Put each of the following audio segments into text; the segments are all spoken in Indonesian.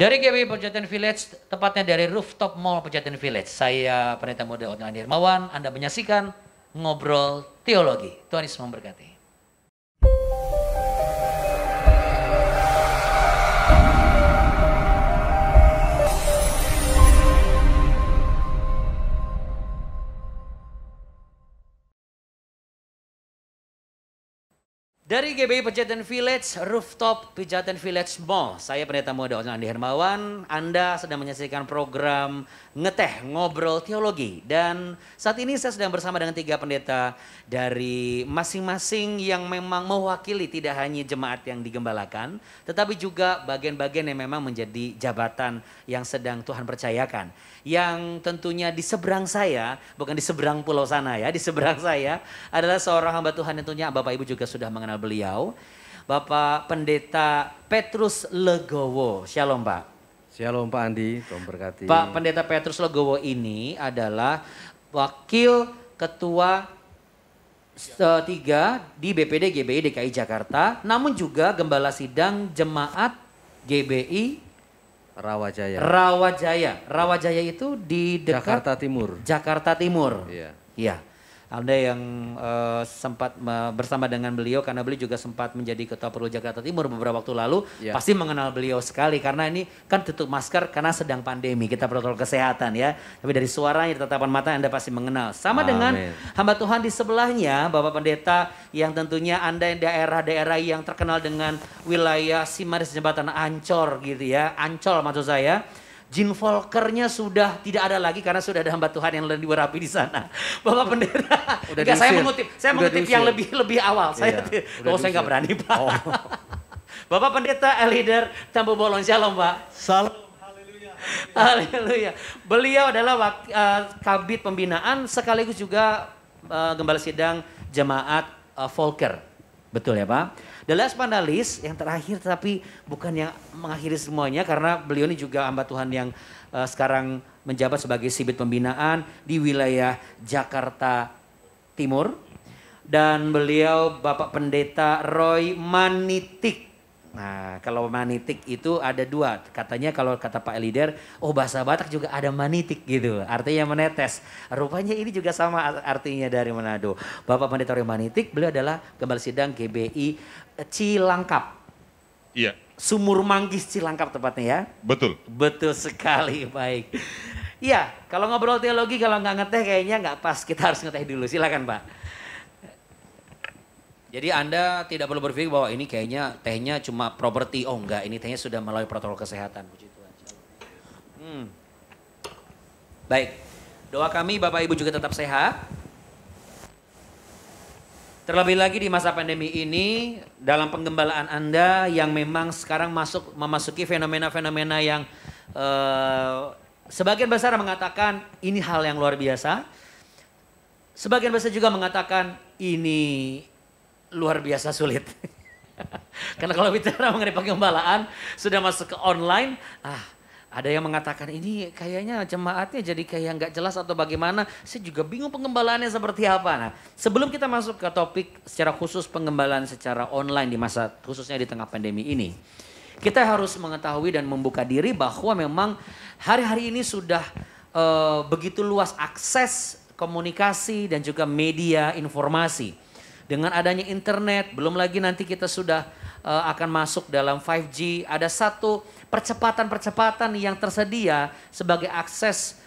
Dari GBI Pejaten Village, tepatnya dari Rooftop Mall Pejaten Village. Saya Pendeta Muda Otto Andi Hermawan, Anda menyaksikan Ngobrol Teologi. Tuhan Yesus memberkati. Dari GBI Pejaten Village, Rooftop Pejaten Village Mall. Saya Pendeta Muda Otto Andi Hermawan. Anda sedang menyaksikan program Ngeteh Ngobrol Teologi. Dan saat ini saya sedang bersama dengan 3 pendeta dari masing-masing yang memang mewakili tidak hanya jemaat yang digembalakan, tetapi juga bagian-bagian yang memang menjadi jabatan yang sedang Tuhan percayakan. Yang tentunya di seberang saya, bukan di seberang pulau sana ya, di seberang saya adalah seorang hamba Tuhan, tentunya Bapak Ibu juga sudah mengenal beliau, Bapak Pendeta Petrus Legowo. Shalom Pak. Shalom Pak Andi, Tuhan berkati. Pak Pendeta Petrus Legowo ini adalah Wakil Ketua 3 di BPD GBI DKI Jakarta, namun juga Gembala Sidang Jemaat GBI Rawajaya. Rawajaya itu di dekat Jakarta Timur. Jakarta Timur. Iya. Iya. Anda yang sempat bersama dengan beliau, karena beliau juga sempat menjadi Ketua Perlu Jakarta Timur beberapa waktu lalu, Ya. pasti mengenal beliau sekali karena ini kan tutup masker karena sedang pandemi, kita protokol kesehatan ya. Tapi dari suaranya, tatapan mata Anda pasti mengenal. Sama dengan hamba Tuhan di sebelahnya, Bapak Pendeta yang tentunya Anda yang daerah-daerah yang terkenal dengan wilayah Simaris Jembatan Ancol gitu ya, Ancol maksud saya. Jin Volkernya sudah tidak ada lagi karena sudah ada hamba Tuhan yang lebih berapi di sana. Bapak Pendeta, enggak, saya mengutip yang lebih awal. Saya nggak berani Pak. Oh. Bapak Pendeta Elider Tampu Bolon, shalom Pak. Salam, haleluya. Haleluya. Beliau adalah Kabid Pembinaan sekaligus juga Gembala Sidang Jemaat Volker. Betul ya Pak? The last panelis yang terakhir, tapi bukan yang mengakhiri semuanya, karena beliau ini juga hamba Tuhan yang sekarang menjabat sebagai Sibit Pembinaan di wilayah Jakarta Timur. Dan beliau Bapak Pendeta Roy Manitik. Nah, kalau manitik itu ada 2. Katanya kalau kata Pak Elider, oh bahasa Batak juga ada manitik gitu. Artinya menetes. Rupanya ini juga sama artinya dari Manado. Bapak Pendeta Roy Manitik, beliau adalah Gembala Sidang GBI Cilangkap. Iya. Sumur Manggis Cilangkap tepatnya ya. Betul. Betul sekali, baik. Iya, kalau ngobrol teologi kalau nggak ngeteh kayaknya nggak pas. Kita harus ngeteh dulu, silakan Pak. Jadi Anda tidak perlu berpikir bahwa ini kayaknya tehnya cuma properti. Oh enggak, ini tehnya sudah melalui protokol kesehatan. Puji Tuhan. Baik, doa kami Bapak Ibu juga tetap sehat. Terlebih lagi di masa pandemi ini, dalam penggembalaan Anda yang memang sekarang memasuki fenomena-fenomena yang sebagian besar mengatakan ini hal yang luar biasa. Sebagian besar juga mengatakan ini luar biasa sulit. Karena kalau bicara mengenai penggembalaan sudah masuk ke online, ada yang mengatakan ini kayaknya jemaatnya jadi kayak nggak jelas atau bagaimana. Saya juga bingung pengembalaannya seperti apa. Nah, sebelum kita masuk ke topik secara khusus penggembalaan secara online di masa khususnya di tengah pandemi ini, kita harus mengetahui dan membuka diri bahwa memang hari-hari ini sudah begitu luas akses komunikasi dan juga media informasi. Dengan adanya internet, belum lagi nanti kita sudah akan masuk dalam 5G. Ada satu percepatan-percepatan yang tersedia sebagai akses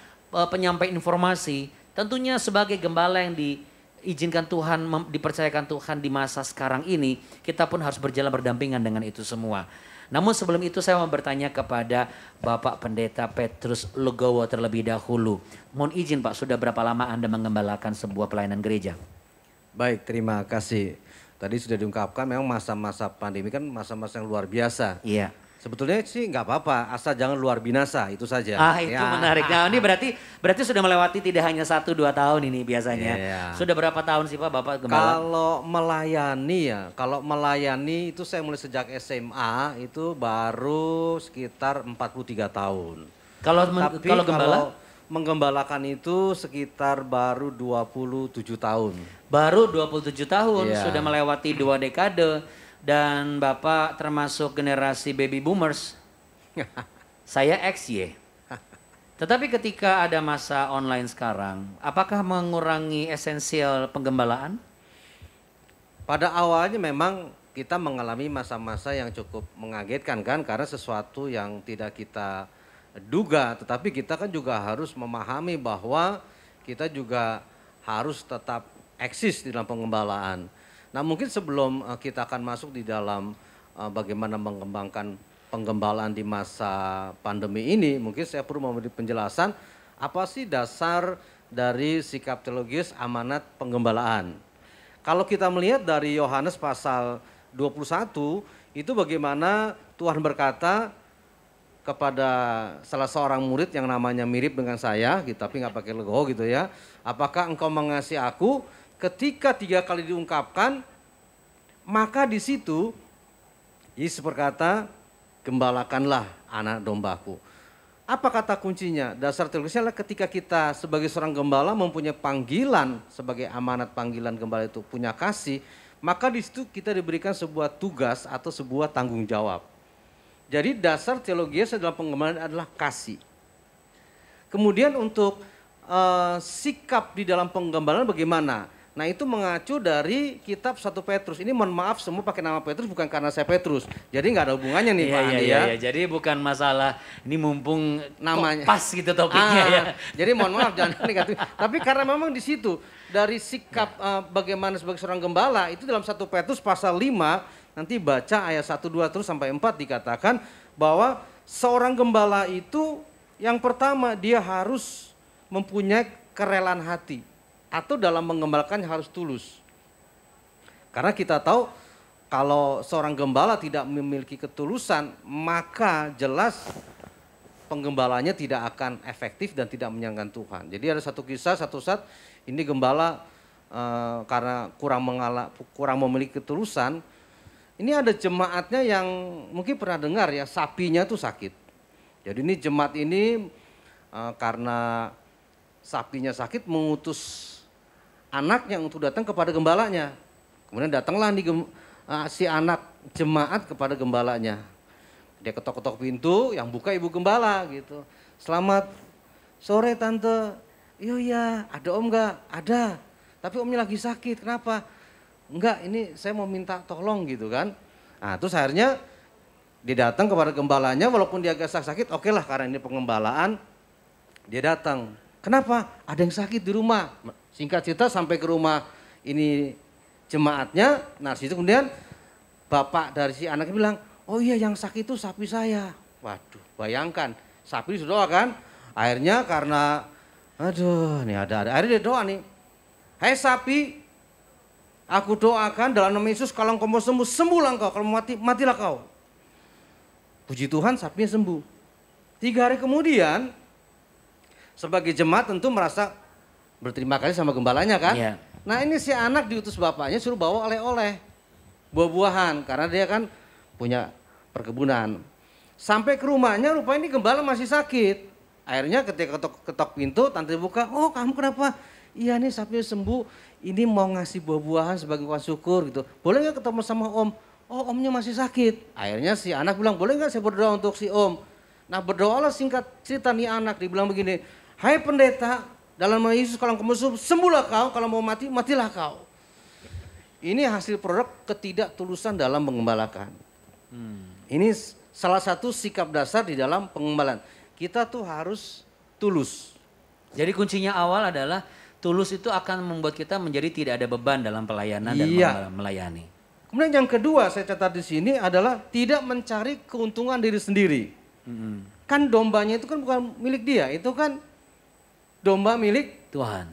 penyampaian informasi. Tentunya sebagai gembala yang diizinkan Tuhan, dipercayakan Tuhan di masa sekarang ini, kita pun harus berjalan berdampingan dengan itu semua. Namun sebelum itu saya mau bertanya kepada Bapak Pendeta Petrus Legowo terlebih dahulu. Mohon izin Pak, sudah berapa lama Anda mengembalakan sebuah pelayanan gereja? Baik, terima kasih. Tadi sudah diungkapkan memang masa-masa pandemi kan masa-masa yang luar biasa. Iya. Sebetulnya sih nggak apa-apa, asal jangan luar binasa, itu saja. Itu menarik. Nah ini berarti sudah melewati tidak hanya 1-2 tahun ini biasanya. Iya. Sudah berapa tahun sih Pak Bapak gembala? Kalau melayani itu saya mulai sejak SMA itu baru sekitar 43 tahun. Tapi kalau gembala? Menggembalakan itu sekitar baru 27 tahun. Baru 27 tahun, Iya. sudah melewati 2 dekade. Dan Bapak termasuk generasi baby boomers. saya XY. Tetapi ketika ada masa online sekarang, apakah mengurangi esensial penggembalaan? Pada awalnya memang kita mengalami masa-masa yang cukup mengagetkan kan, karena sesuatu yang tidak kita duga, tetapi kita kan juga harus memahami bahwa kita juga harus tetap eksis di dalam penggembalaan. Nah mungkin sebelum kita akan masuk di dalam bagaimana mengembangkan penggembalaan di masa pandemi ini, mungkin saya perlu memberi penjelasan apa sih dasar dari sikap teologis amanat penggembalaan. Kalau kita melihat dari Yohanes pasal 21, itu bagaimana Tuhan berkata kepada salah seorang murid yang namanya mirip dengan saya, gitu, tapi nggak pakai logo gitu ya. Apakah engkau mengasihi aku? Ketika 3 kali diungkapkan, maka di situ Yesus berkata, gembalakanlah anak dombaku. Apa kata kuncinya? Dasar teologisnya adalah ketika kita sebagai seorang gembala mempunyai panggilan, sebagai amanat panggilan gembala itu punya kasih, maka di situ kita diberikan sebuah tugas atau sebuah tanggung jawab. Jadi dasar teologi dalam penggembalaan adalah kasih. Kemudian untuk sikap di dalam penggembalaan bagaimana? Nah itu mengacu dari kitab 1 Petrus. Ini mohon maaf semua pakai nama Petrus bukan karena saya Petrus. Jadi nggak ada hubungannya nih Pak Andi ya. Iya. Jadi bukan masalah ini mumpung namanya pas gitu topiknya ya. Jadi mohon maaf jangan negatif. Tapi karena memang di situ dari sikap bagaimana sebagai seorang gembala itu dalam 1 Petrus pasal 5 nanti baca ayat 1, 2 terus sampai 4 dikatakan bahwa seorang gembala itu yang pertama dia harus mempunyai kerelaan hati. Atau dalam mengembalakan harus tulus. Karena kita tahu kalau seorang gembala tidak memiliki ketulusan, maka jelas penggembalanya tidak akan efektif dan tidak menyenangkan Tuhan. Jadi ada satu kisah, satu saat ini gembala karena kurang memiliki ketulusan, ini ada jemaatnya yang mungkin pernah dengar ya, sapinya tuh sakit. Jadi ini jemaat ini karena sapinya sakit mengutus anaknya untuk datang kepada gembalanya. Kemudian datanglah si anak jemaat kepada gembalanya. Dia ketok-ketok pintu, yang buka ibu gembala gitu. Selamat sore tante. Iya, ada om enggak? Ada. Tapi omnya lagi sakit, kenapa? Enggak, ini saya mau minta tolong gitu kan. Nah terus akhirnya dia datang kepada gembalanya walaupun dia agak sakit, oke lah karena ini pengembalaan. Dia datang. Kenapa? Ada yang sakit di rumah. Singkat cerita sampai ke rumah ini jemaatnya, nah situ kemudian bapak dari si anaknya bilang, oh iya yang sakit itu sapi saya. Waduh, bayangkan, sapi sudah doa kan. Akhirnya karena, aduh ini ada, akhirnya dia doa nih. Hai sapi, aku doakan dalam nama Yesus kalau engkau mau sembuh, sembuhlah engkau. Kalau mati, matilah kau. Puji Tuhan sapinya sembuh. 3 hari kemudian, sebagai jemaat tentu merasa berterima kasih sama gembalanya kan. Iya. Nah ini si anak diutus bapaknya suruh bawa oleh-oleh. Buah-buahan karena dia kan punya perkebunan. Sampai ke rumahnya rupanya ini gembala masih sakit. Akhirnya ketika ketok pintu tante buka, oh kamu kenapa? Iya nih sapinya sembuh, ini mau ngasih buah-buahan sebagai ungkapan syukur gitu. Boleh gak ketemu sama om? Oh omnya masih sakit. Akhirnya si anak bilang boleh gak saya berdoa untuk si om? Nah berdoalah singkat cerita nih anak, dibilang begini, hai pendeta, dalam nama Yesus kalau kamu sembuhlah kau, kalau mau mati, matilah kau. Ini hasil produk ketidaktulusan dalam mengembalakan. Ini salah satu sikap dasar di dalam pengembalaan. Kita tuh harus tulus. Jadi kuncinya awal adalah tulus itu akan membuat kita menjadi tidak ada beban dalam pelayanan dan melayani. Kemudian yang kedua saya catat di sini adalah tidak mencari keuntungan diri sendiri. Kan dombanya itu kan bukan milik dia, itu kan domba milik Tuhan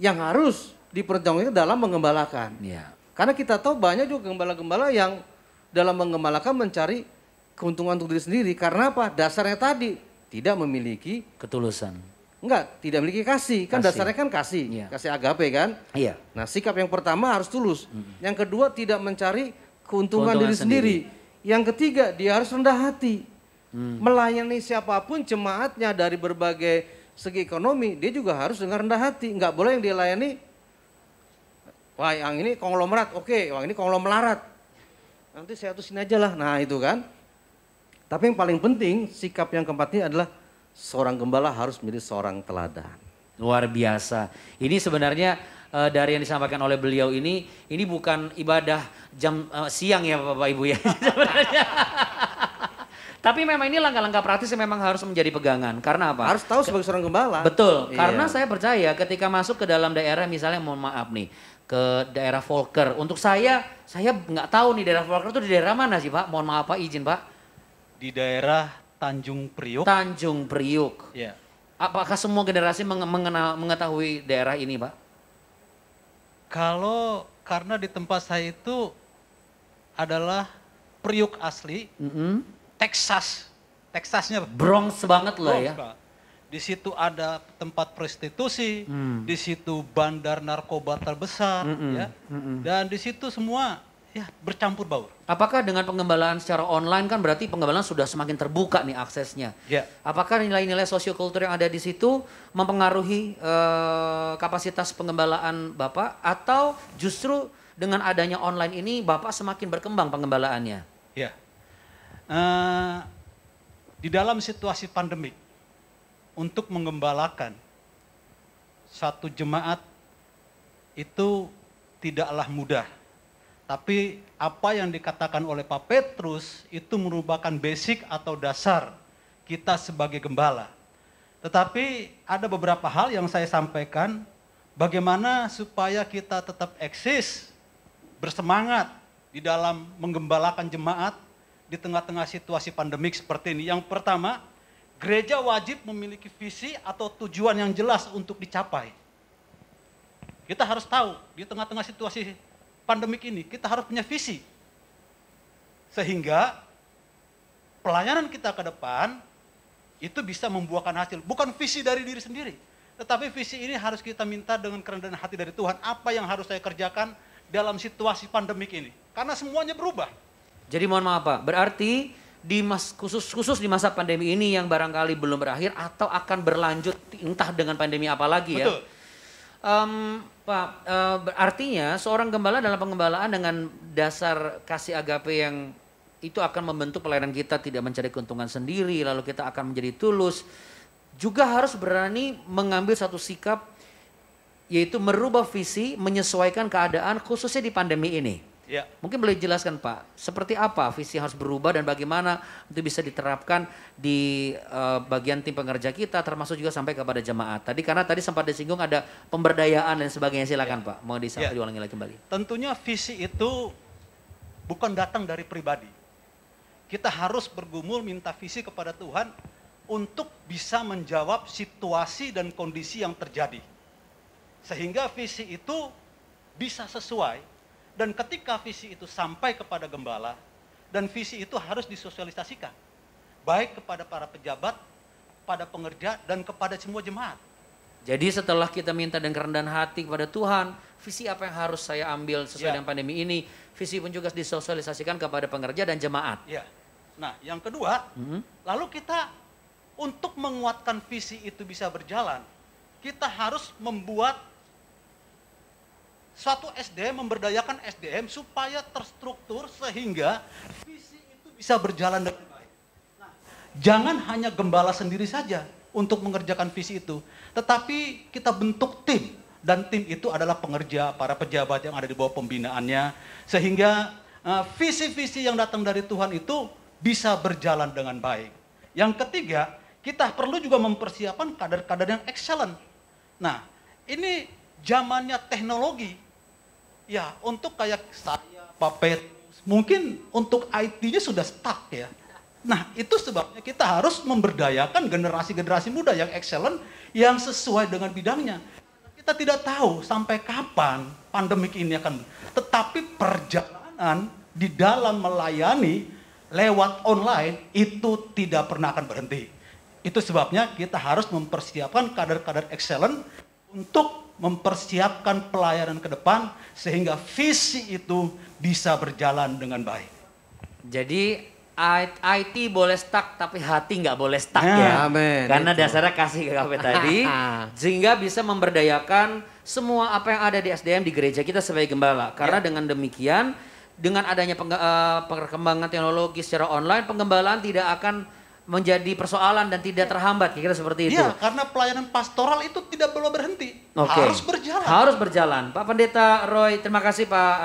yang harus diperjuangkan dalam mengembalakan. Ya. Karena kita tahu banyak juga gembala-gembala yang dalam mengembalakan mencari keuntungan untuk diri sendiri. Karena apa? Dasarnya tadi tidak memiliki Ketulusan. tidak memiliki kasih. Kan dasarnya kan kasih, Iya. kasih agape kan. Iya. Nah sikap yang pertama harus tulus. Yang kedua tidak mencari keuntungan diri sendiri. Yang ketiga dia harus rendah hati. Melayani siapapun jemaatnya dari berbagai segi ekonomi, dia juga harus dengan rendah hati. Enggak boleh yang dia layani, wah yang ini konglomerat, oke, wah ini konglomelarat. Nanti saya utusin aja lah, nah itu kan. Tapi yang paling penting sikap yang keempat ini adalah seorang gembala harus menjadi seorang teladan. Luar biasa. Ini sebenarnya dari yang disampaikan oleh beliau ini bukan ibadah jam siang ya Bapak Ibu ya sebenarnya. Tapi memang ini langkah-langkah praktis yang memang harus menjadi pegangan. Karena apa? Harus tahu sebagai seorang gembala. Betul, Iya. karena saya percaya ketika masuk ke dalam daerah misalnya mohon maaf nih, ke daerah Volker. Untuk saya nggak tahu nih daerah Volker itu di daerah mana sih Pak? Mohon maaf Pak, izin Pak. Di daerah Tanjung Priok. Tanjung Priuk. Ya. Apakah semua generasi mengetahui daerah ini Pak? Kalau karena di tempat saya itu adalah Priok asli, Texasnya Bronx banget loh Bronx, ya. Pak. Di situ ada tempat prostitusi, di situ bandar narkoba terbesar, ya. Dan di situ semua ya bercampur baur. Apakah dengan pengembalaan secara online kan berarti pengembalaan sudah semakin terbuka nih aksesnya. Ya. Apakah nilai-nilai sosiokultur yang ada di situ mempengaruhi kapasitas pengembalaan Bapak atau justru dengan adanya online ini Bapak semakin berkembang pengembalaannya? Ya. Di dalam situasi pandemik, untuk menggembalakan satu jemaat itu tidaklah mudah. Tapi apa yang dikatakan oleh Pak Petrus itu merupakan basic atau dasar kita sebagai gembala. Tetapi ada beberapa hal yang saya sampaikan, bagaimana supaya kita tetap eksis, bersemangat di dalam menggembalakan jemaat, di tengah-tengah situasi pandemik seperti ini. Yang pertama, gereja wajib memiliki visi atau tujuan yang jelas untuk dicapai. Kita harus tahu di tengah-tengah situasi pandemik ini kita harus punya visi. Sehingga pelayanan kita ke depan itu bisa membuahkan hasil. Bukan visi dari diri sendiri. Tetapi visi ini harus kita minta dengan kerendahan hati dari Tuhan. Apa yang harus saya kerjakan dalam situasi pandemik ini. Karena semuanya berubah. Jadi mohon maaf Pak, berarti khusus di masa pandemi ini yang barangkali belum berakhir atau akan berlanjut entah dengan pandemi apa lagi ya. Betul. Pak, artinya seorang gembala dalam pengembalaan dengan dasar kasih agape yang itu akan membentuk pelayanan kita tidak mencari keuntungan sendiri, lalu kita akan menjadi tulus. Juga harus berani mengambil satu sikap yaitu merubah visi, menyesuaikan keadaan khususnya di pandemi ini. Ya. Mungkin boleh jelaskan Pak, seperti apa visi yang harus berubah dan bagaimana itu bisa diterapkan di bagian tim pengerja kita termasuk juga sampai kepada jemaat. Karena tadi sempat disinggung ada pemberdayaan dan sebagainya, silakan Pak. Mau diulangi lagi kembali. Tentunya visi itu bukan datang dari pribadi. Kita harus bergumul minta visi kepada Tuhan untuk bisa menjawab situasi dan kondisi yang terjadi. Sehingga visi itu bisa sesuai. Dan ketika visi itu sampai kepada gembala, dan visi itu harus disosialisasikan. Baik kepada para pejabat, pada pengerja, dan kepada semua jemaat. Jadi setelah kita minta dengan kerendahan hati kepada Tuhan, visi apa yang harus saya ambil sesuai dengan pandemi ini, visi pun juga disosialisasikan kepada pengerja dan jemaat. Ya. Nah, yang kedua, lalu kita untuk menguatkan visi itu bisa berjalan, kita harus membuat suatu SDM, memberdayakan SDM supaya terstruktur sehingga visi itu bisa berjalan dengan baik. Nah, jangan hanya gembala sendiri saja untuk mengerjakan visi itu, tetapi kita bentuk tim. Dan tim itu adalah pengerja, para pejabat yang ada di bawah pembinaannya. Sehingga visi-visi yang datang dari Tuhan itu bisa berjalan dengan baik. Yang ketiga, kita perlu juga mempersiapkan kader-kader yang excellent. Nah, ini zamannya teknologi. Ya, untuk kayak saya, Pak Petrus, mungkin untuk IT-nya sudah stuck ya. Nah, itu sebabnya kita harus memberdayakan generasi-generasi muda yang excellent, yang sesuai dengan bidangnya. Kita tidak tahu sampai kapan pandemik ini akan, tetapi perjalanan di dalam melayani lewat online itu tidak pernah akan berhenti. Itu sebabnya kita harus mempersiapkan kader-kader excellent untuk mempersiapkan pelayanan ke depan sehingga visi itu bisa berjalan dengan baik. Jadi IT boleh stuck tapi hati nggak boleh stuck Nah, ya. amen, Karena itu. dasarnya kasih agape tadi sehingga bisa memberdayakan semua apa yang ada di SDM di gereja kita sebagai gembala. Karena dengan demikian dengan adanya perkembangan teknologi secara online, penggembalaan tidak akan menjadi persoalan dan tidak terhambat, kira-kira seperti itu. Iya, karena pelayanan pastoral itu tidak perlu berhenti. Oke. Harus berjalan. Harus berjalan. Pak Pendeta Roy, terima kasih Pak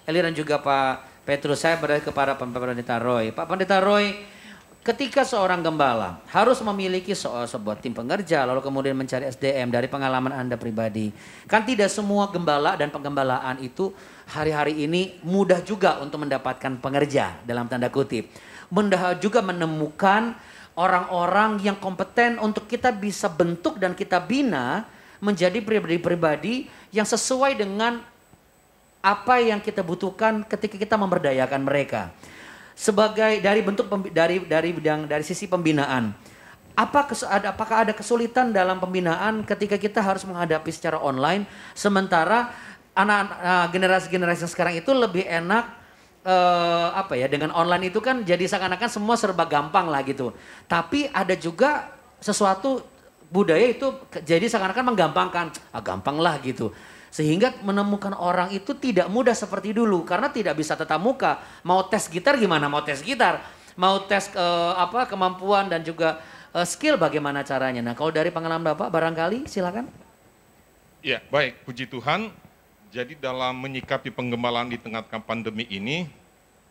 Eli dan juga Pak Petrus. Saya beralih kepada Pak Pendeta Roy. Pak Pendeta Roy, ketika seorang gembala harus memiliki sebuah tim pengerja, lalu kemudian mencari SDM dari pengalaman Anda pribadi. Kan tidak semua gembala dan penggembalaan itu hari-hari ini mudah juga untuk mendapatkan pengerja dalam tanda kutip. Mudah juga menemukan orang-orang yang kompeten untuk kita bisa bentuk dan kita bina menjadi pribadi-pribadi yang sesuai dengan apa yang kita butuhkan ketika kita memberdayakan mereka. Sebagai dari bentuk dari sisi pembinaan, apakah ada kesulitan dalam pembinaan ketika kita harus menghadapi secara online, sementara generasi-generasi yang sekarang itu lebih enak dengan online itu kan jadi seakan-akan semua serba gampang lah gitu. Tapi ada juga sesuatu budaya itu jadi seakan-akan menggampangkan, gampang lah gitu. Sehingga menemukan orang itu tidak mudah seperti dulu karena tidak bisa tatap muka. Mau tes gitar gimana? Mau tes gitar, mau tes kemampuan dan juga skill bagaimana caranya. Nah, kalau dari pengalaman Bapak barangkali silakan. Ya, baik, puji Tuhan. Jadi dalam menyikapi penggembalaan di tengah pandemi ini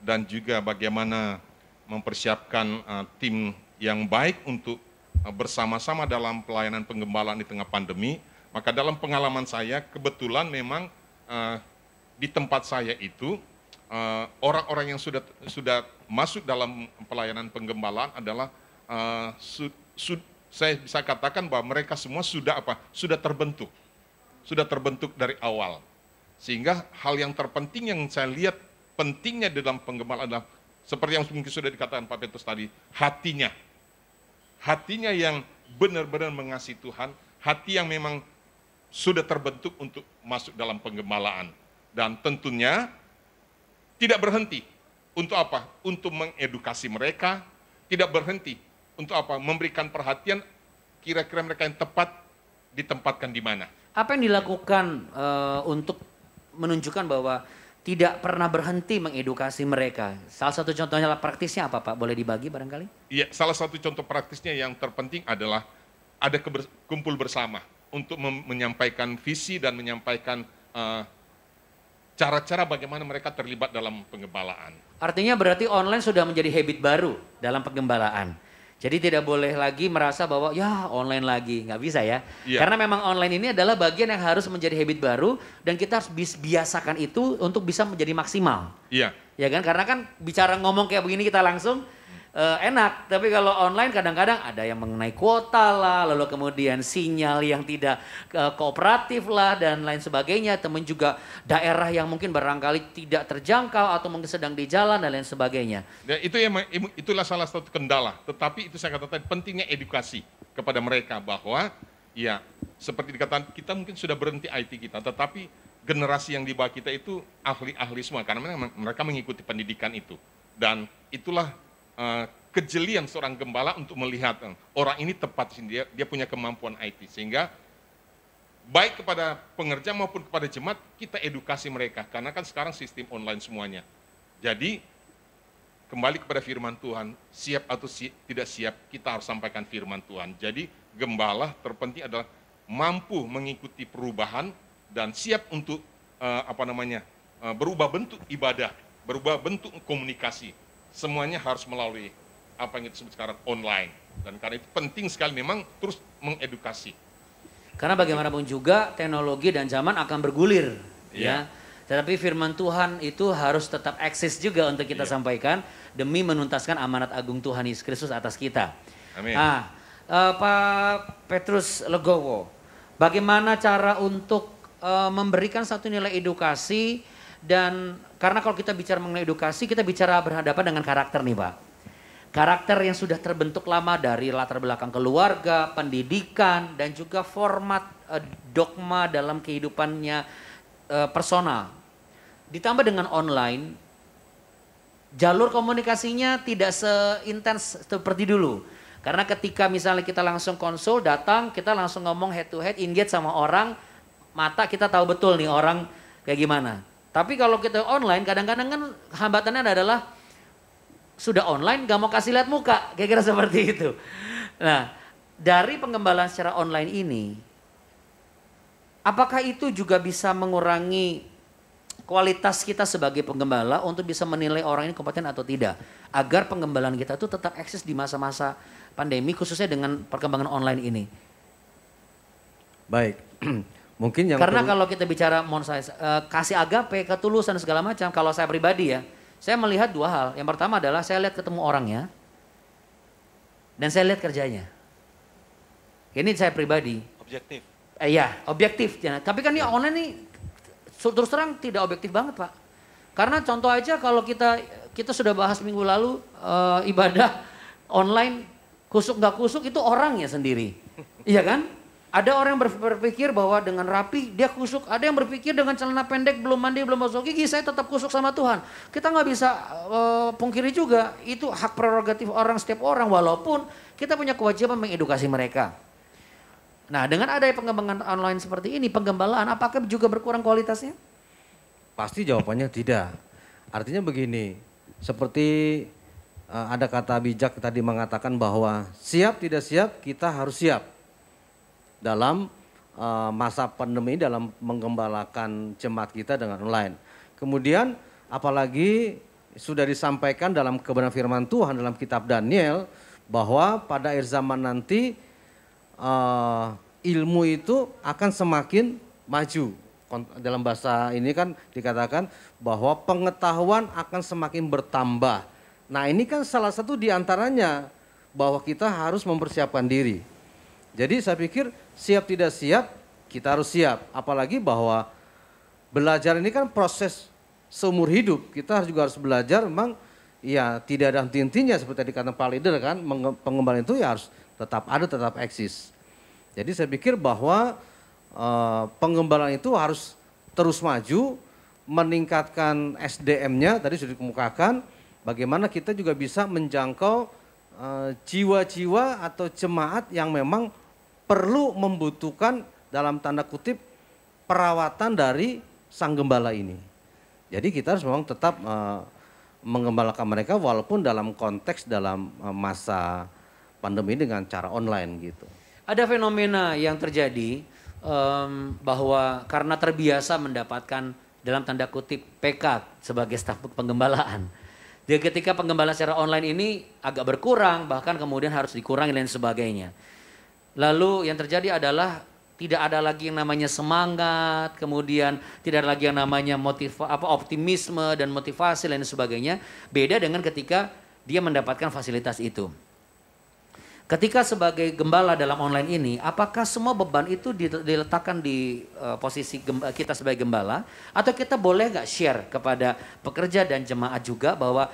dan juga bagaimana mempersiapkan tim yang baik untuk bersama-sama dalam pelayanan penggembalaan di tengah pandemi, maka dalam pengalaman saya kebetulan memang di tempat saya itu orang-orang yang sudah masuk dalam pelayanan penggembalaan adalah saya bisa katakan bahwa mereka semua sudah terbentuk dari awal. Sehingga hal yang terpenting yang saya lihat pentingnya dalam penggembalaan adalah seperti yang mungkin sudah dikatakan Pak Petrus tadi, hatinya. Hatinya yang benar-benar mengasihi Tuhan, hati yang memang sudah terbentuk untuk masuk dalam penggembalaan. Dan tentunya tidak berhenti. Untuk apa? Untuk mengedukasi mereka, tidak berhenti. Untuk apa? Memberikan perhatian kira-kira mereka yang tepat ditempatkan di mana. Apa yang dilakukan untuk menunjukkan bahwa tidak pernah berhenti mengedukasi mereka? Salah satu contohnya praktisnya apa Pak? Boleh dibagi barangkali? Iya, salah satu contoh praktisnya yang terpenting adalah ada kumpul bersama untuk menyampaikan visi dan menyampaikan cara-cara bagaimana mereka terlibat dalam penggembalaan. Artinya berarti online sudah menjadi habit baru dalam penggembalaan. Jadi tidak boleh lagi merasa bahwa ya online lagi, nggak bisa ya. Iya. Karena memang online ini adalah bagian yang harus menjadi habit baru dan kita harus biasakan itu untuk bisa menjadi maksimal. Iya. Ya kan, karena kan bicara ngomong kayak begini kita langsung enak, tapi kalau online kadang-kadang ada yang mengenai kuota lah, lalu kemudian sinyal yang tidak kooperatif lah dan lain sebagainya. Teman juga daerah yang mungkin barangkali tidak terjangkau atau mungkin sedang di jalan dan lain sebagainya. Dan itulah salah satu kendala. Tetapi itu saya katakan pentingnya edukasi kepada mereka bahwa ya seperti dikatakan kita mungkin sudah berhenti IT kita, tetapi generasi yang di bawah kita itu ahli-ahli semua karena mereka mengikuti pendidikan itu. Dan itulah kejelian seorang gembala untuk melihat orang ini tepat, dia punya kemampuan IT. Sehingga baik kepada pengerja maupun kepada jemaat kita edukasi mereka. Karena kan sekarang sistem online semuanya. Jadi kembali kepada firman Tuhan, siap atau tidak siap kita harus sampaikan firman Tuhan. Jadi gembala terpenting adalah mampu mengikuti perubahan dan siap untuk berubah bentuk ibadah, berubah bentuk komunikasi. Semuanya harus melalui apa yang kita sebut sekarang online. Dan karena itu penting sekali memang terus mengedukasi. Karena bagaimanapun juga teknologi dan zaman akan bergulir. Ya. Tetapi firman Tuhan itu harus tetap eksis juga untuk kita sampaikan demi menuntaskan amanat agung Tuhan Yesus Kristus atas kita. Amin. Nah, Pak Petrus Legowo, bagaimana cara untuk memberikan satu nilai edukasi dan karena kalau kita bicara mengenai edukasi, kita bicara berhadapan dengan karakter nih Pak. Karakter yang sudah terbentuk lama dari latar belakang keluarga, pendidikan, dan juga format dogma dalam kehidupannya personal. Ditambah dengan online, jalur komunikasinya tidak seintens seperti dulu. Karena ketika misalnya kita langsung konsul, datang, kita langsung ngomong head to head, engage sama orang, mata kita tahu betul nih orang kayak gimana. Tapi kalau kita online kadang-kadang kan hambatannya adalah sudah online gak mau kasih lihat muka, kira-kira seperti itu. Nah, dari pengembalaan secara online ini, apakah itu juga bisa mengurangi kualitas kita sebagai penggembala untuk bisa menilai orang ini kompeten atau tidak? Agar penggembalaan kita itu tetap eksis di masa-masa pandemi, khususnya dengan perkembangan online ini. Baik, mungkin yang Karena kalau kita bicara kasih agape, ketulusan segala macam, kalau saya pribadi ya, saya melihat dua hal. Yang pertama adalah saya lihat ketemu orangnya dan saya lihat kerjanya. Ini saya pribadi. Objektif. Ya, objektif. Ya. Tapi kan ini online nih terus terang tidak objektif banget, Pak. Karena contoh aja kalau kita sudah bahas minggu lalu ibadah online kusuk nggak kusuk itu orangnya sendiri. Iya kan? Ada orang yang berpikir bahwa dengan rapi dia kusuk. Ada yang berpikir dengan celana pendek belum mandi belum masuk gigi saya tetap kusuk sama Tuhan. Kita nggak bisa pungkiri juga itu hak prerogatif orang setiap orang walaupun kita punya kewajiban mengedukasi mereka. Nah dengan adanya pengembangan online seperti ini penggembalaan apakah juga berkurang kualitasnya? pasti jawabannya tidak. Artinya begini, seperti ada kata bijak tadi mengatakan bahwa siap tidak siap kita harus siap. Dalam masa pandemi dalam menggembalakan jemaat kita dengan online. Kemudian apalagi sudah disampaikan dalam kebenaran firman Tuhan dalam kitab Daniel bahwa pada akhir zaman nanti ilmu itu akan semakin maju. Dalam bahasa ini kan dikatakan bahwa pengetahuan akan semakin bertambah. Nah ini kan salah satu diantaranya bahwa kita harus mempersiapkan diri. Jadi saya pikir siap tidak siap, kita harus siap. Apalagi bahwa belajar ini kan proses seumur hidup. Kita juga harus belajar memang ya tidak ada henti-hentinya seperti tadi kata Pak Leader kan. Pengembangan itu ya harus tetap ada, tetap eksis. Jadi saya pikir bahwa pengembangan itu harus terus maju, meningkatkan SDM-nya, tadi sudah dikemukakan. Bagaimana kita juga bisa menjangkau jiwa-jiwa atau jemaat yang memang perlu membutuhkan dalam tanda kutip perawatan dari sang gembala ini. Jadi kita harus memang tetap menggembalakan mereka walaupun dalam konteks dalam masa pandemi dengan cara online gitu. Ada fenomena yang terjadi bahwa karena terbiasa mendapatkan dalam tanda kutip PK sebagai staf penggembalaan. Jadi ketika penggembala secara online ini agak berkurang bahkan kemudian harus dikurangi dan sebagainya. Lalu yang terjadi adalah tidak ada lagi yang namanya semangat, kemudian tidak ada lagi yang namanya optimisme dan motivasi dan sebagainya. Beda dengan ketika dia mendapatkan fasilitas itu. Ketika sebagai gembala dalam online ini, apakah semua beban itu diletakkan di posisi kita sebagai gembala? Atau kita boleh nggak share kepada pekerja dan jemaat juga bahwa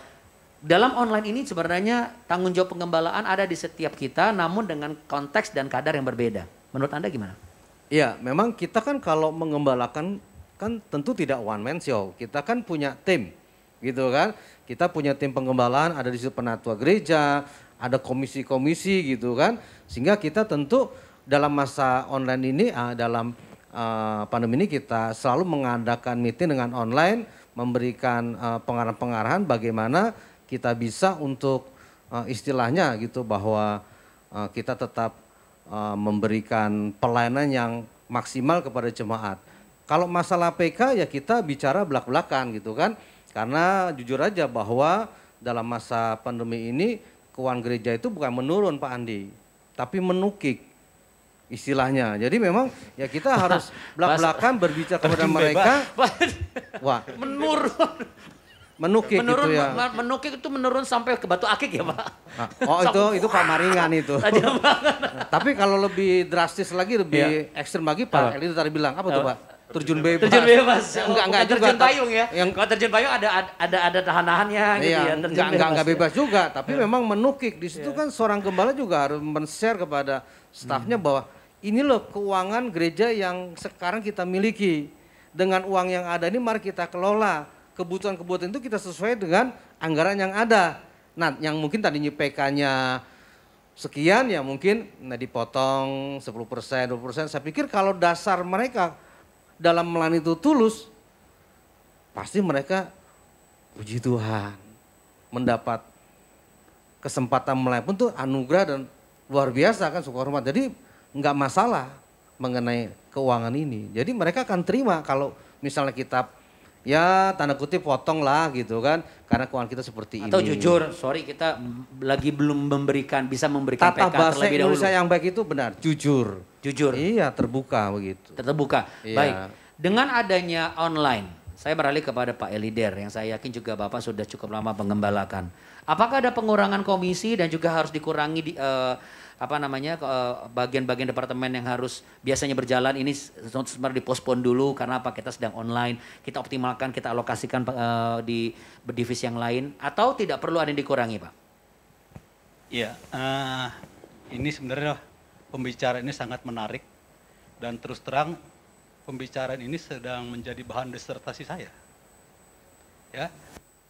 dalam online ini sebenarnya tanggung jawab penggembalaan ada di setiap kita namun dengan konteks dan kadar yang berbeda. Menurut Anda gimana? Ya memang kita kan kalau mengembalakan kan tentu tidak one man show. Kita kan punya tim gitu kan. Kita punya tim penggembalaan, ada di situ penatua gereja, ada komisi-komisi gitu kan. Sehingga kita tentu dalam masa online ini, dalam pandemi ini kita selalu mengadakan meeting dengan online, memberikan pengarahan-pengarahan bagaimana kita bisa untuk istilahnya gitu bahwa kita tetap memberikan pelayanan yang maksimal kepada jemaat. Kalau masalah PK ya kita bicara belak-belakan gitu kan. Karena jujur aja bahwa dalam masa pandemi ini keuangan gereja itu bukan menurun Pak Andi, tapi menukik istilahnya. Jadi memang ya kita harus belak-belakan berbicara kepada mereka. Wah, menukik menurun, gitu ya. Menukik itu menurun sampai ke Batu Akik ya Pak? Oh itu Pak Maringan itu. Tapi kalau lebih drastis lagi, lebih ekstrem lagi Pak Eli tadi bilang apa tuh Pak? Terjun bebas. Terjun bebas. Enggak juga. Terjun payung ya. Kalau terjun payung ada tahan-tahannya gitu ya. Enggak bebas juga, tapi memang menukik. Di situ kan seorang gembala juga harus men-share kepada stafnya bahwa ini loh keuangan gereja yang sekarang kita miliki. Dengan uang yang ada ini mari kita kelola. Kebutuhan-kebutuhan itu kita sesuai dengan anggaran yang ada. Nah, yang mungkin tadinya PK-nya sekian ya mungkin dipotong 10%, 20%. Saya pikir kalau dasar mereka dalam melayani itu tulus, pasti mereka puji Tuhan mendapat kesempatan melayani pun tuh anugerah dan luar biasa kan, syukur hormat. Jadi nggak masalah mengenai keuangan ini. Jadi mereka akan terima kalau misalnya kita ya tanda kutip potong lah gitu kan, karena keuangan kita seperti Atau ini. jujur, sorry kita lagi belum bisa memberikan Tata PK bahasa terlebih dahulu. Indonesia yang baik itu benar, jujur. Jujur, Iya, terbuka begitu. terbuka. Iya. Baik, dengan adanya online, saya beralih kepada Pak Elider yang saya yakin juga Bapak sudah cukup lama mengembalakan. Apakah ada pengurangan komisi dan juga harus dikurangi bagian-bagian departemen yang harus biasanya berjalan ini sebenarnya dipospon dulu karena apa, kita sedang online, kita optimalkan, kita alokasikan di divisi yang lain, atau tidak perlu ada yang dikurangi, Pak? Iya, ini sebenarnya pembicaraan ini sangat menarik dan terus terang pembicaraan ini sedang menjadi bahan disertasi saya. Ya,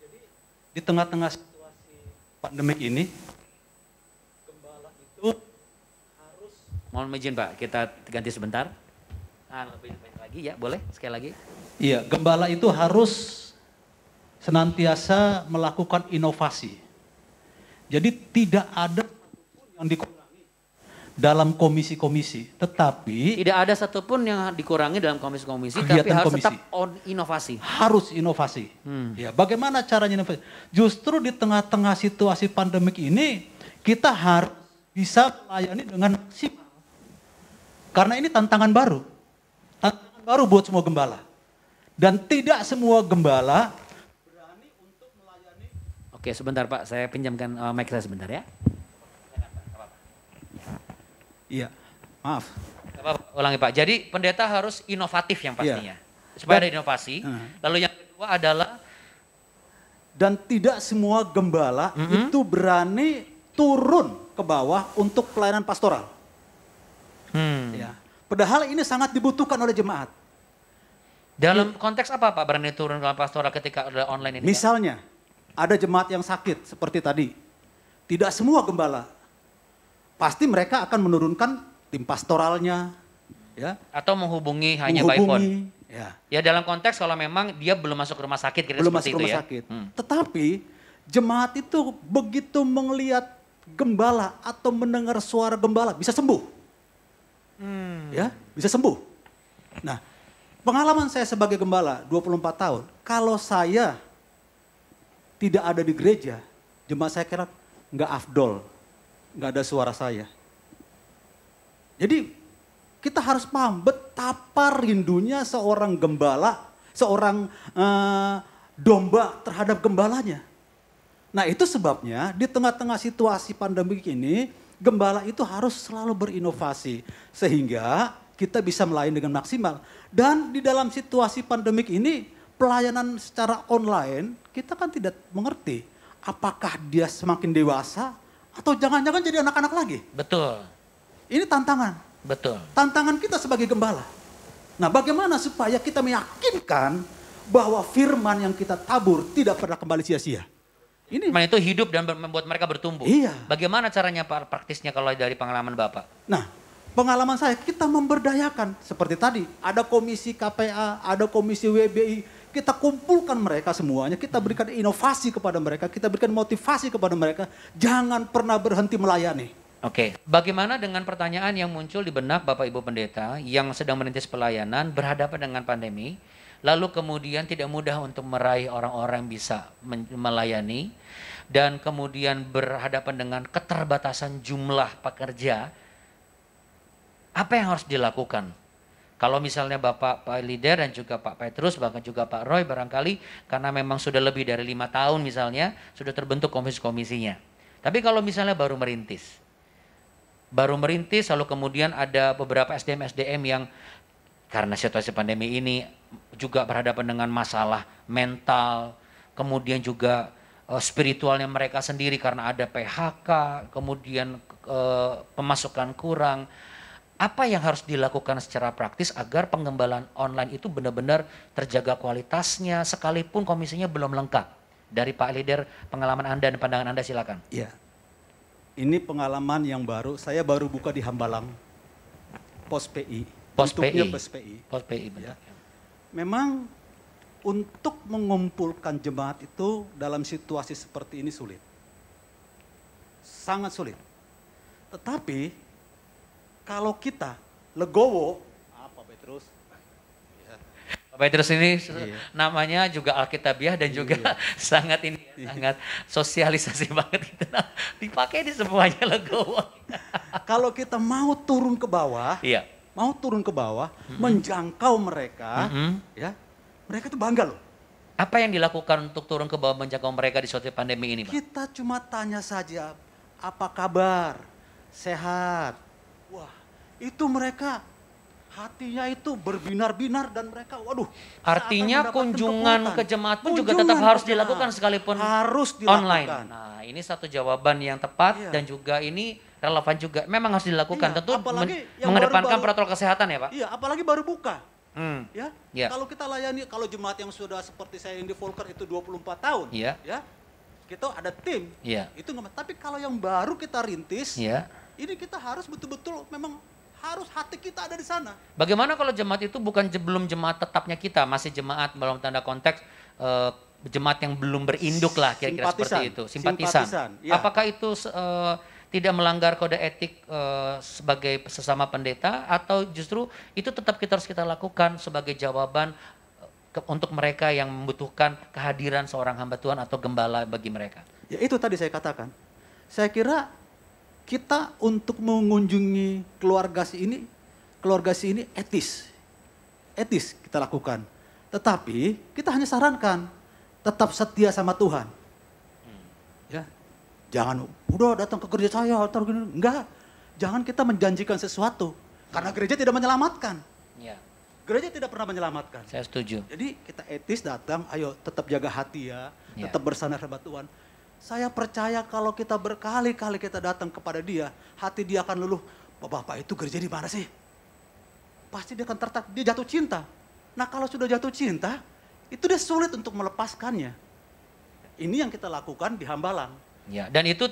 jadi di tengah-tengah situasi pandemik ini, gembala itu harus. Mohon izin Pak, kita ganti sebentar. Lebih baik lagi ya, boleh sekali lagi. Iya, gembala itu harus senantiasa melakukan inovasi. Jadi tidak ada satupun yang dikurangi dalam komisi-komisi, tetapi Tidak ada satupun yang dikurangi dalam komisi-komisi, tapi Kegiatan harus komisi. tetap on inovasi. harus inovasi. Ya, bagaimana caranya inovasi? Justru di tengah-tengah situasi pandemik ini kita harus bisa melayani dengan maksimal. Karena ini tantangan baru buat semua gembala. Dan tidak semua gembala berani untuk melayani. Oke, sebentar Pak, saya pinjamkan mic saya sebentar ya. Iya, maaf. Gak apa-apa, ulangi Pak. Jadi pendeta harus inovatif yang pastinya. Iya. Supaya ada inovasi. Lalu yang kedua adalah Dan tidak semua gembala itu berani turun ke bawah untuk pelayanan pastoral. Ya. Padahal ini sangat dibutuhkan oleh jemaat. dalam konteks apa Pak berani turun dalam pastoral ketika ada online ini? Pak? Misalnya, ada jemaat yang sakit seperti tadi. Tidak semua gembala. Pasti mereka akan menurunkan tim pastoralnya. Ya, Atau menghubungi hanya by phone? Ya, Ya dalam konteks kalau memang dia belum masuk rumah sakit, kira belum seperti masuk itu rumah ya. sakit. Tetapi jemaat itu begitu melihat gembala atau mendengar suara gembala bisa sembuh. Ya, bisa sembuh. Nah, pengalaman saya sebagai gembala 24 tahun, kalau saya tidak ada di gereja, jemaat saya kira nggak afdol, nggak ada suara saya. Jadi kita harus paham betapa rindunya seorang gembala, seorang domba terhadap gembalanya. Nah itu sebabnya di tengah-tengah situasi pandemik ini, gembala itu harus selalu berinovasi. Sehingga kita bisa melayani dengan maksimal. Dan di dalam situasi pandemik ini, pelayanan secara online, kita kan tidak mengerti. Apakah dia semakin dewasa, atau jangan-jangan jadi anak-anak lagi. Betul, Ini tantangan. betul. Tantangan kita sebagai gembala. Nah bagaimana supaya kita meyakinkan bahwa firman yang kita tabur tidak pernah kembali sia-sia. Ini Firman itu hidup dan membuat mereka bertumbuh. Iya. Bagaimana caranya Pak praktisnya kalau dari pengalaman Bapak? Nah, pengalaman saya kita memberdayakan seperti tadi, ada komisi KPA, ada komisi WBI, kita kumpulkan mereka semuanya, kita berikan inovasi kepada mereka, kita berikan motivasi kepada mereka, jangan pernah berhenti melayani. Oke, bagaimana dengan pertanyaan yang muncul di benak Bapak Ibu Pendeta yang sedang merintis pelayanan berhadapan dengan pandemi, lalu kemudian tidak mudah untuk meraih orang-orang yang bisa melayani, dan kemudian berhadapan dengan keterbatasan jumlah pekerja, apa yang harus dilakukan? Kalau misalnya Bapak Pak Leader dan juga Pak Petrus, bahkan juga Pak Roy barangkali, karena memang sudah lebih dari 5 tahun misalnya, sudah terbentuk komisi-komisinya. Tapi kalau misalnya baru merintis lalu kemudian ada beberapa SDM-SDM yang karena situasi pandemi ini juga berhadapan dengan masalah mental, kemudian juga spiritualnya mereka sendiri karena ada PHK, kemudian pemasukan kurang. Apa yang harus dilakukan secara praktis agar pengembalaan online itu benar-benar terjaga kualitasnya sekalipun komisinya belum lengkap? Dari Pak Leader, pengalaman Anda dan pandangan Anda silakan. Iya. Ini pengalaman yang baru, saya baru buka di Hambalang, Pos PI. Pos Bentuknya PI. Pos PI. Pos PI benar. Ya. Memang untuk mengumpulkan jemaat itu dalam situasi seperti ini sulit. Sangat sulit. Tetapi kalau kita legowo, apa Petrus? Pak Petrus ini Iya. namanya juga Alkitabiah dan juga sangat ini sangat sosialisasi banget gitu. Nah, dipakai di semuanya legowo. Kalau kita mau turun ke bawah, Iya. menjangkau mereka, ya, mereka itu bangga loh. Apa yang dilakukan untuk turun ke bawah menjangkau mereka di suatu pandemi ini, Pak? Kita cuma tanya saja, apa kabar, sehat. Wah, itu mereka hatinya itu berbinar-binar dan mereka, waduh. Artinya seakan mendapatkan kunjungan kekuatan. ke jemaat pun juga Kunjungan tetap harus ke dilakukan jemaat. sekalipun Harus dilakukan. online. Nah, ini satu jawaban yang tepat Iya. dan juga ini relevan juga. Memang harus dilakukan. Iya, Tentu apalagi yang mengedepankan baru-baru- protokol kesehatan ya, Pak. Iya, apalagi baru buka. Ya, Iya. kalau kita layani, kalau jemaat yang sudah seperti saya yang di Volker itu 24 tahun, Iya. ya, kita ada tim, Iya. itu nggak. Tapi kalau yang baru kita rintis, Iya. ini kita harus betul-betul memang harus hati kita ada di sana. Bagaimana kalau jemaat itu bukan belum jemaat tetapnya kita, masih jemaat dalam tanda konteks jemaat yang belum berinduk lah kira-kira Simpatisan. seperti itu, simpatisan. Simpatisan, ya. Apakah itu tidak melanggar kode etik sebagai sesama pendeta atau justru itu tetap kita harus kita lakukan sebagai jawaban untuk mereka yang membutuhkan kehadiran seorang hamba Tuhan atau gembala bagi mereka? Ya itu tadi saya katakan. Saya kira kita untuk mengunjungi keluarga si ini etis. Etis kita lakukan. Tetapi kita hanya sarankan tetap setia sama Tuhan. Ya. Jangan udah datang ke gereja saya atau gini. Enggak. Jangan kita menjanjikan sesuatu karena gereja tidak menyelamatkan. Ya, Gereja tidak pernah menyelamatkan. saya setuju. Jadi kita etis datang, ayo tetap jaga hati ya, Ya. tetap bersandar sama Tuhan. Saya percaya kalau kita berkali-kali kita datang kepada dia, hati dia akan luluh. Bapak itu gereja di mana sih? Pasti dia akan tertarik, dia jatuh cinta. Nah kalau sudah jatuh cinta, itu dia sulit untuk melepaskannya. Ini yang kita lakukan di Hambalang. Ya, dan itu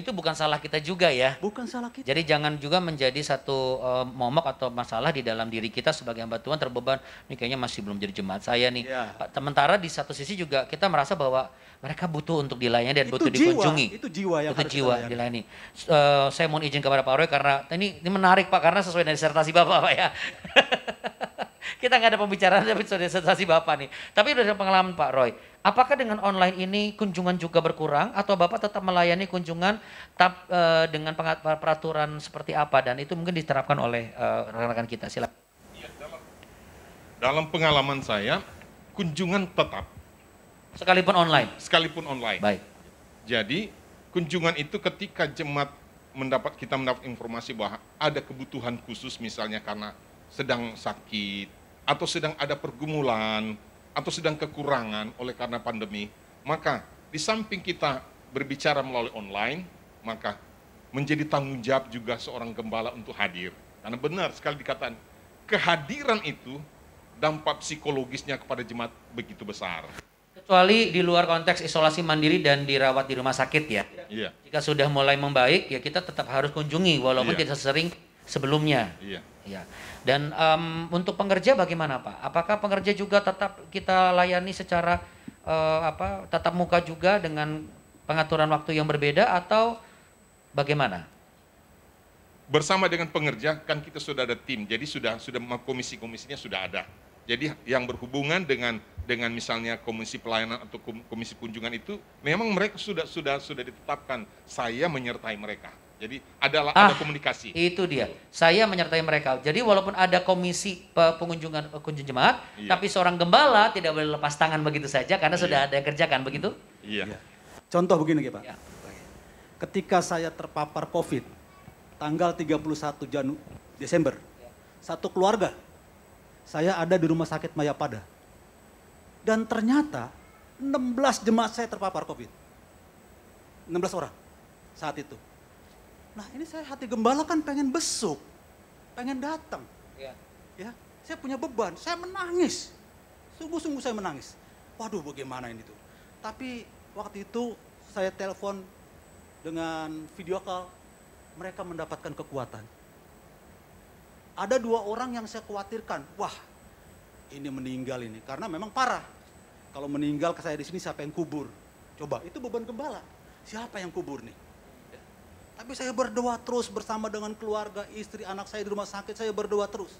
bukan salah kita juga ya. Bukan salah kita. Jadi jangan juga menjadi satu momok atau masalah di dalam diri kita sebagai hamba Tuhan terbeban, ini kayaknya masih belum jadi jemaat saya nih. Ya. Sementara di satu sisi juga kita merasa bahwa mereka butuh untuk dilayani dan Itu butuh jiwa, dikunjungi. itu jiwa yang Itu harus jiwa kita dilayani. Saya mohon izin kepada Pak Roy karena ini menarik Pak, karena sesuai dengan disertasi Bapak Pak ya. Kita nggak ada pembicaraan tapi sesuai disertasi Bapak nih. Tapi dari pengalaman Pak Roy, apakah dengan online ini kunjungan juga berkurang atau Bapak tetap melayani kunjungan dengan peraturan seperti apa dan itu mungkin diterapkan oleh rekan-rekan kita? Silakan. Ya, dalam pengalaman saya, kunjungan tetap, Sekalipun online. sekalipun online. Baik. Jadi kunjungan itu ketika jemaat kita mendapat informasi bahwa ada kebutuhan khusus misalnya karena sedang sakit atau sedang ada pergumulan atau sedang kekurangan oleh karena pandemi, maka di samping kita berbicara melalui online, maka menjadi tanggung jawab juga seorang gembala untuk hadir. Karena benar sekali dikatakan, kehadiran itu dampak psikologisnya kepada jemaat begitu besar. Kecuali di luar konteks isolasi mandiri dan dirawat di rumah sakit ya. Iya, Jika sudah mulai membaik ya kita tetap harus kunjungi walaupun Iya. tidak sesering sebelumnya. iya. Ya. Dan untuk pengerja bagaimana Pak? Apakah pengerja juga tetap kita layani secara tatap muka juga dengan pengaturan waktu yang berbeda atau bagaimana? Bersama dengan pengerja kan kita sudah ada tim, jadi sudah komisi-komisinya sudah ada. Jadi yang berhubungan dengan misalnya komisi pelayanan atau komisi kunjungan itu memang mereka sudah ditetapkan, saya menyertai mereka. Jadi ada komunikasi. Itu dia. Saya menyertai mereka. Jadi walaupun ada komisi kunjung jemaat, Iya. tapi seorang gembala tidak boleh lepas tangan begitu saja karena Iya. sudah ada yang kerjakan begitu. Iya. Contoh begini Pak. Ya. Ketika saya terpapar COVID, tanggal 31 Desember, satu keluarga, saya ada di rumah sakit Mayapada. Dan ternyata 16 jemaat saya terpapar COVID. 16 orang saat itu. Nah ini saya hati gembala kan pengen besuk, pengen datang. Ya. Ya, saya punya beban, saya menangis. Sungguh-sungguh saya menangis. Waduh bagaimana ini tuh. Tapi waktu itu saya telepon dengan video call, mereka mendapatkan kekuatan. Ada 2 orang yang saya khawatirkan, wah ini meninggal ini. Karena memang parah. Kalau meninggal ke saya di sini siapa yang kubur? Coba, itu beban gembala. Siapa yang kubur nih? Tapi saya berdoa terus bersama dengan keluarga, istri, anak saya di rumah sakit, saya berdoa terus.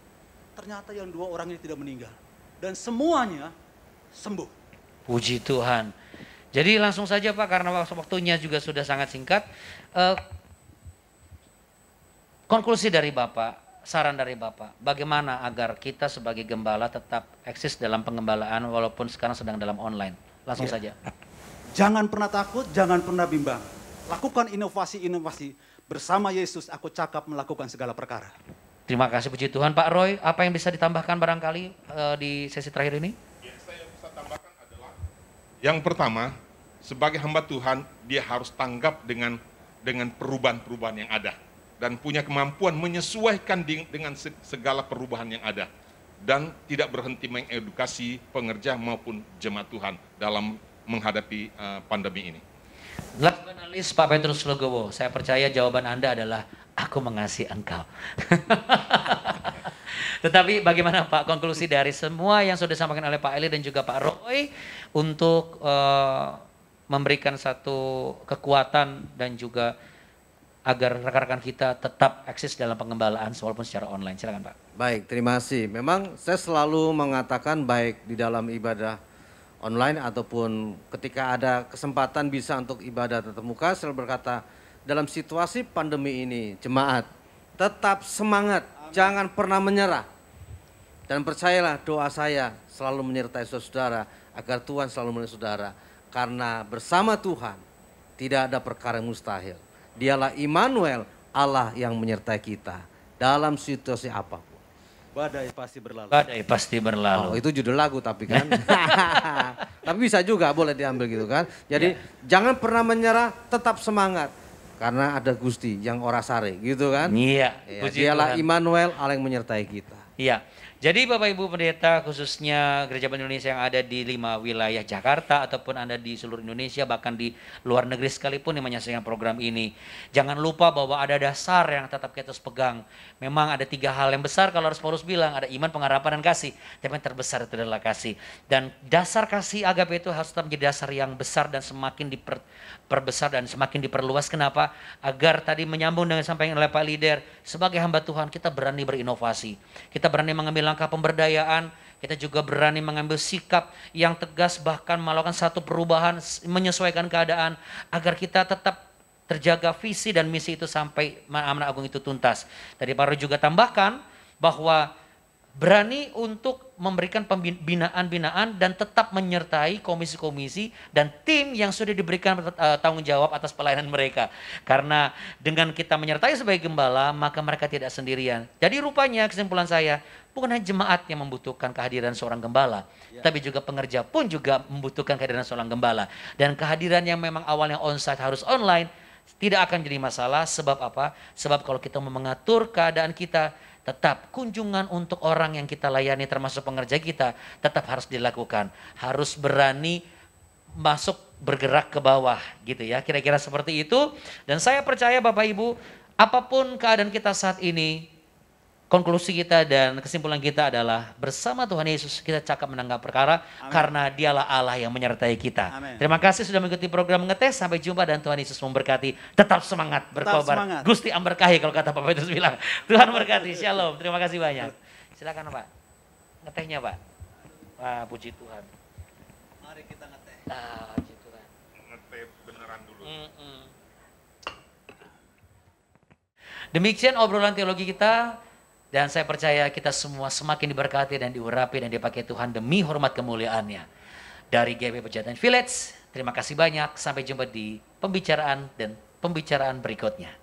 Ternyata yang 2 orang ini tidak meninggal. Dan semuanya sembuh. Puji Tuhan. Jadi langsung saja Pak, karena waktunya juga sudah sangat singkat. Konklusi dari Bapak, saran dari Bapak, bagaimana agar kita sebagai gembala tetap eksis dalam pengembalaan walaupun sekarang sedang dalam online? Langsung saja. Jangan pernah takut, jangan pernah bimbang. Lakukan inovasi-inovasi. Bersama Yesus aku cakap melakukan segala perkara. Terima kasih puji Tuhan. Pak Roy, apa yang bisa ditambahkan barangkali di sesi terakhir ini? Yang saya bisa tambahkan adalah, yang pertama, sebagai hamba Tuhan, dia harus tanggap dengan perubahan-perubahan yang ada. Dan punya kemampuan menyesuaikan dengan segala perubahan yang ada. Dan tidak berhenti mengedukasi pengerja maupun jemaat Tuhan dalam menghadapi pandemi ini. Last but not least, Pak Petrus Legowo, saya percaya jawaban Anda adalah, aku mengasihi engkau. Tetapi bagaimana Pak konklusi dari semua yang sudah disampaikan oleh Pak Eli dan juga Pak Roy untuk memberikan satu kekuatan dan juga agar rekan-rekan kita tetap eksis dalam pengembalaan walaupun secara online. Silakan Pak. Baik, terima kasih. Memang saya selalu mengatakan baik di dalam ibadah online ataupun ketika ada kesempatan bisa untuk ibadah tatap muka, saya berkata dalam situasi pandemi ini jemaat tetap semangat, jangan pernah menyerah. Dan percayalah doa saya selalu menyertai saudara agar Tuhan selalu menyertai saudara. Karena bersama Tuhan tidak ada perkara yang mustahil. Dialah Immanuel, Allah yang menyertai kita dalam situasi apapun. Badai pasti berlalu. Badai pasti berlalu. Oh, itu judul lagu tapi kan. Tapi bisa juga boleh diambil gitu kan. Jadi jangan pernah menyerah, tetap semangat. Karena ada Gusti yang ora sare gitu kan. Iya. Ya, dialah Immanuel, Allah yang menyertai kita. Iya. Jadi Bapak Ibu Pendeta khususnya Gereja Bani Indonesia yang ada di 5 wilayah Jakarta ataupun Anda di seluruh Indonesia bahkan di luar negeri sekalipun yang menyaksikan program ini. Jangan lupa bahwa ada dasar yang tetap kita harus pegang. Memang ada 3 hal yang besar kalau harus Paulus bilang, ada iman, pengharapan, dan kasih. Tapi yang terbesar itu adalah kasih. Dan dasar kasih agape itu harus tetap menjadi dasar yang besar dan semakin diperbesar dan semakin diperluas. Kenapa? Agar tadi menyambung dengan sampaikan oleh Pak Leader, sebagai hamba Tuhan kita berani berinovasi. Kita berani mengambil langkah pemberdayaan, kita juga berani mengambil sikap yang tegas bahkan melakukan satu perubahan menyesuaikan keadaan agar kita tetap terjaga visi dan misi itu sampai amanat agung itu tuntas. Tadi Pak Roy juga tambahkan bahwa berani untuk memberikan pembinaan-binaan dan tetap menyertai komisi-komisi dan tim yang sudah diberikan tanggung jawab atas pelayanan mereka. Karena dengan kita menyertai sebagai gembala, maka mereka tidak sendirian. Jadi rupanya kesimpulan saya, bukan hanya jemaat yang membutuhkan kehadiran seorang gembala, tapi juga pengerja pun juga membutuhkan kehadiran seorang gembala. Dan kehadiran yang memang awalnya onsite harus online, tidak akan jadi masalah. Sebab apa? Sebab kalau kita mau mengatur keadaan kita, tetap kunjungan untuk orang yang kita layani termasuk pengerja kita tetap harus dilakukan. Harus berani masuk bergerak ke bawah gitu ya. Kira-kira seperti itu. Dan saya percaya Bapak Ibu, apapun keadaan kita saat ini, konklusi kita dan kesimpulan kita adalah bersama Tuhan Yesus kita cakap menanggap perkara. Amen. Karena dialah Allah yang menyertai kita. Amen. Terima kasih sudah mengikuti program Ngetes. Sampai jumpa dan Tuhan Yesus memberkati. Tetap semangat berkobar. Gusti amberkahi kalau kata Pak Petrus bilang. Tuhan berkati. Shalom. Terima kasih banyak. Silakan Pak. Ngetehnya Pak. Wah puji Tuhan. Mari kita ngeteh. Ah, puji Tuhan. Ngeteh beneran dulu. Demikian obrolan teologi kita. Dan saya percaya kita semua semakin diberkati dan diurapi dan dipakai Tuhan demi hormat kemuliaannya. Dari GP Pejaten Village, terima kasih banyak. Sampai jumpa di pembicaraan berikutnya.